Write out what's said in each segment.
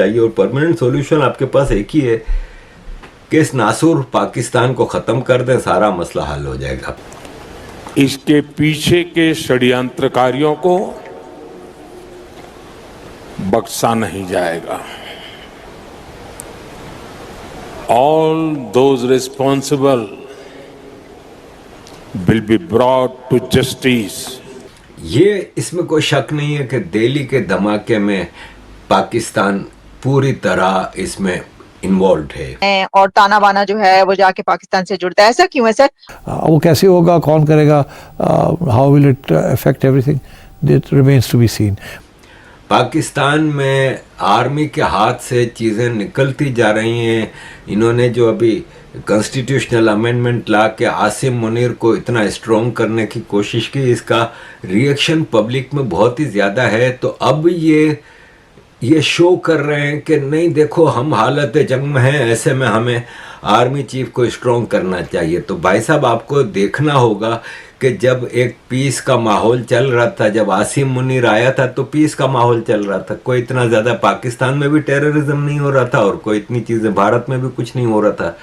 चाहिए और permanent solution आपके पास एक ही है कि इस नासुर पाकिस्तान को खत्म कर दें, सारा मसला हल हो जाएगा। इसके पीछे के षड्यंत्रकारियों को बख्शा नहीं जाएगा। All those responsible will be brought to justice. ये इसमें कोई शक नहीं है कि दिल्ली के धमाके में पाकिस्तान पूरी तरह इसमें इन्वॉल्व है और ताना बाना जो है वो जाके पाकिस्तान से जुड़ता है। ऐसा क्यों है सर? वो कैसे होगा, कौन करेगा, how will it affect everything, it remains to be seen. Pakistan में आर्मी के हाथ से चीज़ें निकलती जा रही हैं। इन्होंने जो अभी कॉन्स्टिट्यूशनल अमेंडमेंट ला के आसिम मुनीर को इतना स्ट्रॉन्ग करने की कोशिश की, इसका रिएक्शन पब्लिक में बहुत ही ज़्यादा है। तो अब ये शो कर रहे हैं कि नहीं देखो हम हालत जंग में हैं, ऐसे में हमें आर्मी चीफ को स्ट्रॉन्ग करना चाहिए। तो भाई साहब आपको देखना होगा कि जब एक पीस का माहौल चल रहा था, जब आसिम मुनीर आया था तो पीस का माहौल चल रहा था। कोई इतना ज़्यादा पाकिस्तान में भी टेररिज्म नहीं हो रहा था और कोई इतनी चीज़ें भारत में भी कुछ नहीं हो रहा था।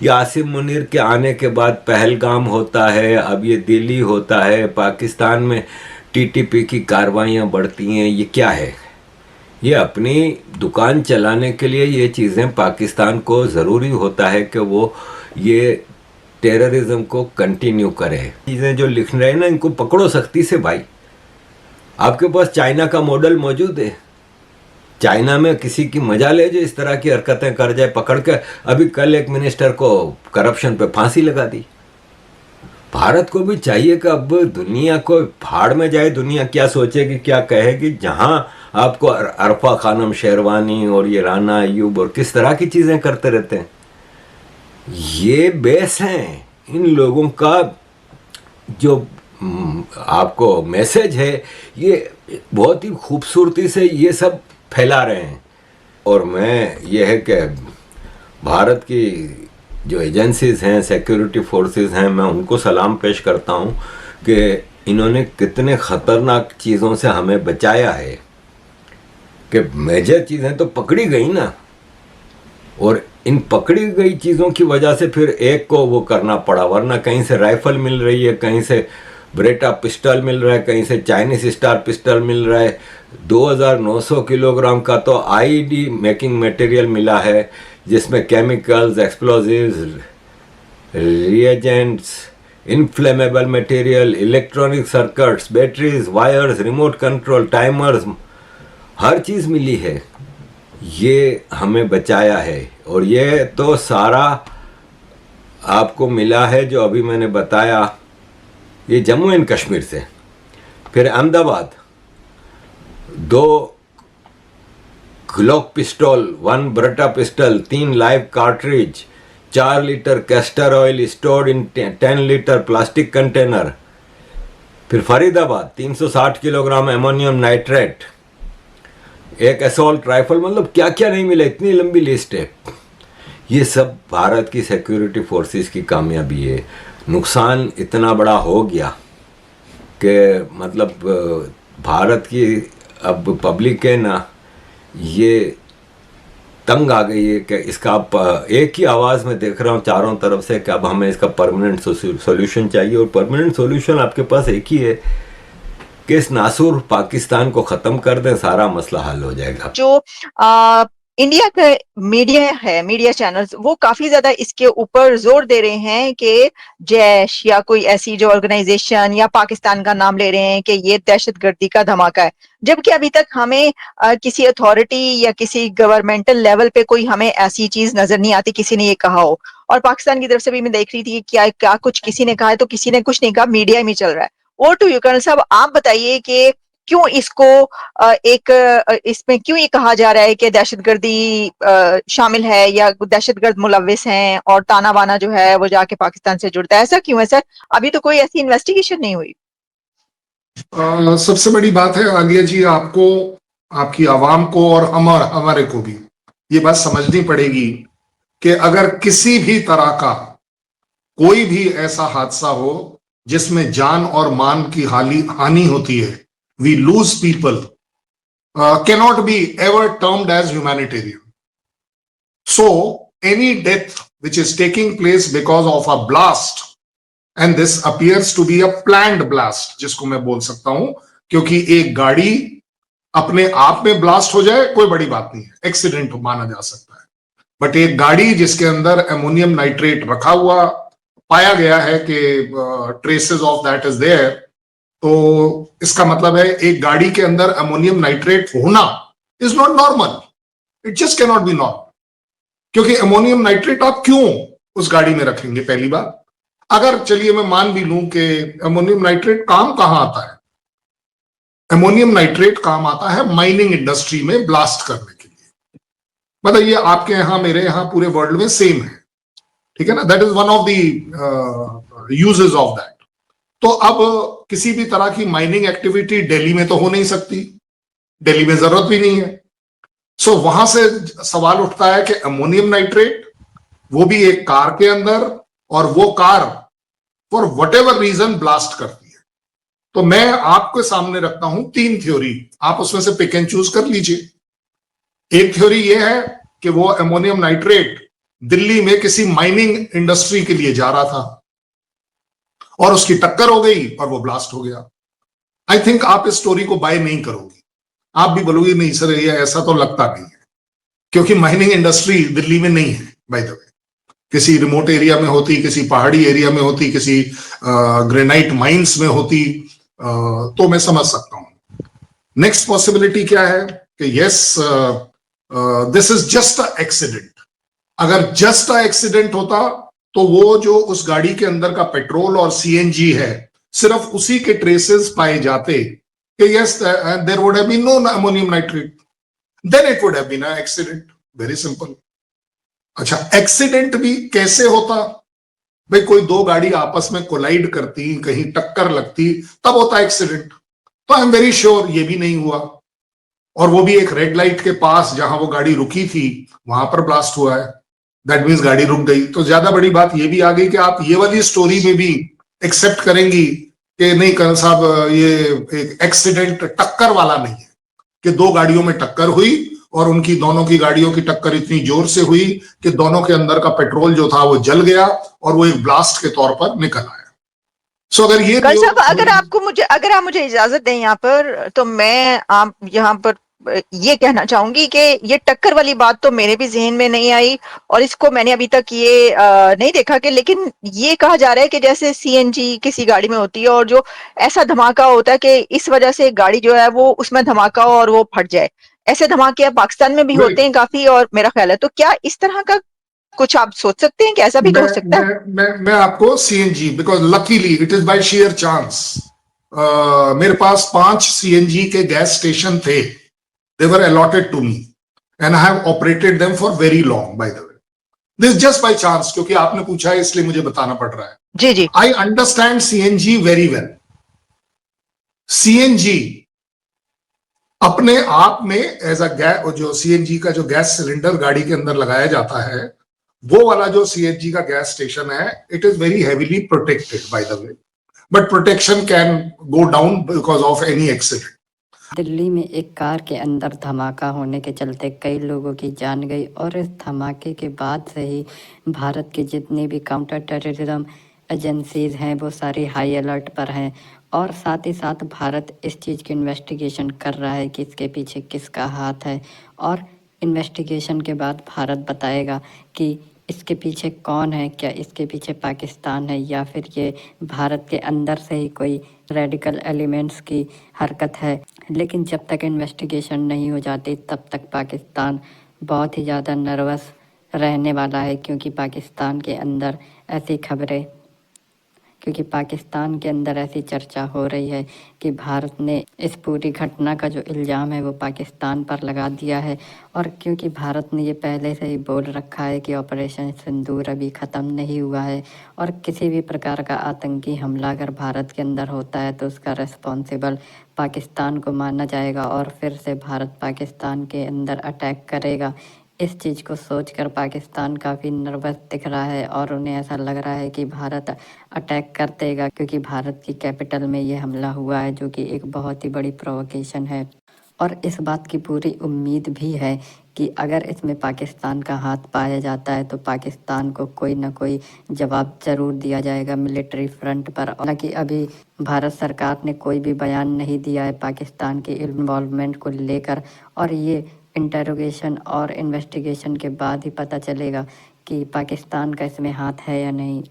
ये आसिम मुनीर के आने के बाद पहलगाम होता है, अब ये दिल्ली होता है, पाकिस्तान में टीटीपी की कार्रवाइयाँ बढ़ती हैं। ये क्या है? ये अपनी दुकान चलाने के लिए ये चीज़ें पाकिस्तान को ज़रूरी होता है कि वो ये टेररिज्म को कंटिन्यू करे। चीज़ें जो लिख रहे हैं ना, इनको पकड़ो सख्ती से भाई। आपके पास चाइना का मॉडल मौजूद है। चाइना में किसी की मजा ले जो इस तरह की हरकतें कर जाए, पकड़ के अभी कल एक मिनिस्टर को करप्शन पे फांसी लगा दी। भारत को भी चाहिए कि अब दुनिया को फाड़ में जाए, दुनिया क्या सोचेगी क्या कहेगी। जहां आपको अरफा खानम शेरवानी और ये राना अयूब और किस तरह की चीज़ें करते रहते हैं, ये बेस हैं इन लोगों का। जो आपको मैसेज है ये बहुत ही खूबसूरती से ये सब फैला रहे हैं। और मैं ये है कि भारत की जो एजेंसीज हैं, सिक्योरिटी फोर्सेस हैं, मैं उनको सलाम पेश करता हूँ कि इन्होंने कितने ख़तरनाक चीज़ों से हमें बचाया है। कि मेजर चीज़ें तो पकड़ी गई ना, और इन पकड़ी गई चीज़ों की वजह से फिर एक को वो करना पड़ा, वरना कहीं से राइफल मिल रही है, कहीं से ब्रेटा पिस्टल मिल रहा है, कहीं से चाइनीज स्टार पिस्टल मिल रहा है। 2900 किलोग्राम का तो आईडी मेकिंग मटेरियल मिला है, जिसमें chemicals, explosives, reagents, inflammable material, electronic circuits, batteries, wires, remote control, timers, हर चीज़ मिली है। ये हमें बचाया है। और ये तो सारा आपको मिला है जो अभी मैंने बताया, ये जम्मू एंड कश्मीर से। फिर Ahmedabad 2 Glock pistol, 1 Beretta pistol, 3 live cartridge, 4 litre castor oil stored in 10 litre plastic container. फिर फरीदाबाद 360 किलोग्राम एमोनियम नाइट्रेट, एक असॉल्ट राइफल, मतलब क्या क्या नहीं मिला, इतनी लंबी लिस्ट है। ये सब भारत की सिक्योरिटी फोर्सेस की कामयाबी है। नुकसान इतना बड़ा हो गया कि मतलब भारत की अब पब्लिक है ना, ये तंग आ गई है कि इसका आप एक ही आवाज़ में देख रहा हूँ चारों तरफ से कि अब हमें इसका परमानेंट सॉल्यूशन चाहिए। और परमानेंट सॉल्यूशन आपके पास एक ही है कि इस नासुर पाकिस्तान को खत्म कर दें, सारा मसला हल हो जाएगा। जो इंडिया का मीडिया है, मीडिया चैनल्स, वो काफी ज्यादा इसके ऊपर जोर दे रहे हैं कि जैश या कोई ऐसी जो ऑर्गेनाइजेशन या पाकिस्तान का नाम ले रहे हैं कि ये दहशतगर्दी का धमाका है, जबकि अभी तक हमें किसी अथॉरिटी या किसी गवर्नमेंटल लेवल पे कोई हमें ऐसी चीज नजर नहीं आती किसी ने ये कहा हो। और पाकिस्तान की तरफ से भी मैं देख रही थी कि क्या कुछ किसी ने कहा है, तो किसी ने कुछ नहीं कहा, मीडिया में चल रहा है। वो टू यू कर्नल साहब, आप बताइए कि क्यों इसको इसमें क्यों ये कहा जा रहा है कि दहशतगर्दी शामिल है या दहशतगर्द मुलविस हैं और ताना बाना जो है वो जाके पाकिस्तान से जुड़ता है? ऐसा क्यों है सर? अभी तो कोई ऐसी इन्वेस्टिगेशन नहीं हुई। सबसे बड़ी बात है आलिया जी, आपको, आपकी आवाम को और हमारे को भी ये बात समझनी पड़ेगी कि अगर किसी भी तरह का कोई भी ऐसा हादसा हो जिसमें जान और मान की हानि होती है, we lose people, cannot be ever termed as humanitarian. So any death which is taking place because of a blast, and this appears to be a planned blast, जिसको मैं बोल सकता हूं, क्योंकि एक गाड़ी अपने आप में ब्लास्ट हो जाए कोई बड़ी बात नहीं है, एक्सीडेंट माना जा सकता है, बट एक गाड़ी जिसके अंदर अमोनियम नाइट्रेट रखा हुआ पाया गया है कि traces of that is there, तो इसका मतलब है एक गाड़ी के अंदर अमोनियम नाइट्रेट होना is not normal, it just cannot be normal, क्योंकि अमोनियम नाइट्रेट आप क्यों उस गाड़ी में रखेंगे? पहली बात, अगर चलिए मैं मान भी लूं कि अमोनियम नाइट्रेट काम कहां आता है, अमोनियम नाइट्रेट काम आता है माइनिंग इंडस्ट्री में ब्लास्ट करने के लिए, मतलब ये आपके यहां मेरे यहां पूरे वर्ल्ड में सेम है, ठीक है ना, that is one of the uses of that. तो अब किसी भी तरह की माइनिंग एक्टिविटी दिल्ली में तो हो नहीं सकती, दिल्ली में जरूरत भी नहीं है, सो वहां से सवाल उठता है कि अमोनियम नाइट्रेट वो भी एक कार के अंदर, और वो car for whatever reason blast करती है। तो मैं आपके सामने रखता हूं 3 थ्योरी, आप उसमें से पिक एंड चूज कर लीजिए। एक थ्योरी ये है कि वो अमोनियम नाइट्रेट दिल्ली में किसी माइनिंग इंडस्ट्री के लिए जा रहा था और उसकी टक्कर हो गई और वो ब्लास्ट हो गया। आई थिंक आप इस स्टोरी को बाय नहीं करोगे, आप भी बोलोगे नहीं सर ये ऐसा तो लगता नहीं है, क्योंकि माइनिंग इंडस्ट्री दिल्ली में नहीं है, बाय द वे किसी रिमोट एरिया में होती, किसी पहाड़ी एरिया में होती, किसी ग्रेनाइट माइंस में होती, तो मैं समझ सकता हूं। नेक्स्ट पॉसिबिलिटी क्या है कि yes this is just a accident. अगर जस्ट अ एक्सीडेंट होता तो वो जो उस गाड़ी के अंदर का पेट्रोल और सीएनजी है सिर्फ उसी के ट्रेसेस पाए जाते कि yes there would have been no ammonium nitrate, then it would have been a accident, very simple. अच्छा, एक्सीडेंट भी कैसे होता? भाई कोई 2 गाड़ी आपस में कोलाइड करती, कहीं टक्कर लगती, तब होता एक्सीडेंट। तो आई एम वेरी श्योर ये भी नहीं हुआ, और वो भी एक रेड लाइट के पास जहां वो गाड़ी रुकी थी वहां पर ब्लास्ट हुआ है, दैट मीन्स गाड़ी रुक गई। तो ज्यादा बड़ी बात ये भी आ गई कि आप ये वाली स्टोरी में भी एक्सेप्ट करेंगी कि नहीं कर्नल साहब ये एक एक्सीडेंट टक्कर वाला नहीं है, कि 2 गाड़ियों में टक्कर हुई और उनकी दोनों की गाड़ियों की टक्कर इतनी जोर से हुई कि दोनों के अंदर का पेट्रोल जो था वो जल गया और वो एक ब्लास्ट के तौर पर निकल आया। सो अगर ये कर्नल साहब, अगर आप मुझे इजाजत दें यहाँ पर, तो मैं आप यहाँ पर ये कहना चाहूंगी कि ये टक्कर वाली बात तो मेरे भी जहन में नहीं आई, और इसको मैंने अभी तक ये नहीं देखा कि, लेकिन ये कहा जा रहा है कि जैसे सीएनजी किसी गाड़ी में होती है और जो ऐसा धमाका होता है कि इस वजह से गाड़ी जो है वो उसमें धमाका और वो फट जाए, ऐसे धमाके पाकिस्तान में भी होते हैं काफी, और मेरा ख्याल है, तो क्या इस तरह का कुछ आप सोच सकते हैं कि ऐसा भी तो हो सकता है? मैं आपको CNG, because luckily it is by share chance, मेरे पास 5 सीएनजी के गैस स्टेशन थे, they were allotted to me and I have operated them for very long, by the way. This is just by chance, क्योंकि आपने पूछा है इसलिए मुझे बताना पड़ रहा है। जी जी, I understand CNG very well. CNG अपने आप में एज अ गैस, जो सीएनजी का जो गैस सिलेंडर गाड़ी के अंदर लगाया जाता है, वो वाला जो सीएनजी का गैस स्टेशन है, it is very heavily protected by the way, but protection can go down because of any accident. Delhi में एक कार के अंदर धमाका होने के चलते कई लोगों की जान गई, और इस धमाके के बाद से ही भारत के जितने भी काउंटर टेररिज्म एजेंसीज हैं वो सारी हाई अलर्ट पर हैं, और साथ ही साथ भारत इस चीज़ की इन्वेस्टिगेशन कर रहा है कि इसके पीछे किसका हाथ है, और इन्वेस्टिगेशन के बाद भारत बताएगा कि इसके पीछे कौन है, क्या इसके पीछे पाकिस्तान है या फिर ये भारत के अंदर से ही कोई रेडिकल एलिमेंट्स की हरकत है। लेकिन जब तक इन्वेस्टिगेशन नहीं हो जाती तब तक पाकिस्तान बहुत ही ज़्यादा नर्वस रहने वाला है, क्योंकि पाकिस्तान के अंदर ऐसी चर्चा हो रही है कि भारत ने इस पूरी घटना का जो इल्ज़ाम है वो पाकिस्तान पर लगा दिया है, और क्योंकि भारत ने ये पहले से ही बोल रखा है कि ऑपरेशन सिंदूर अभी ख़त्म नहीं हुआ है, और किसी भी प्रकार का आतंकी हमला अगर भारत के अंदर होता है तो उसका रिस्पॉन्सिबल पाकिस्तान को माना जाएगा और फिर से भारत पाकिस्तान के अंदर अटैक करेगा। इस चीज़ को सोचकर पाकिस्तान काफ़ी नर्वस दिख रहा है, और उन्हें ऐसा लग रहा है कि भारत अटैक कर देगा, क्योंकि भारत की कैपिटल में ये हमला हुआ है जो कि एक बहुत ही बड़ी प्रोवोकेशन है। और इस बात की पूरी उम्मीद भी है कि अगर इसमें पाकिस्तान का हाथ पाया जाता है तो पाकिस्तान को कोई ना कोई जवाब ज़रूर दिया जाएगा मिलिट्री फ्रंट पर। हालांकि अभी भारत सरकार ने कोई भी बयान नहीं दिया है पाकिस्तान के इन्वॉल्वमेंट को लेकर, और ये इंटरोगेशन और इन्वेस्टिगेशन के बाद ही पता चलेगा कि पाकिस्तान का इसमें हाथ है या नहीं।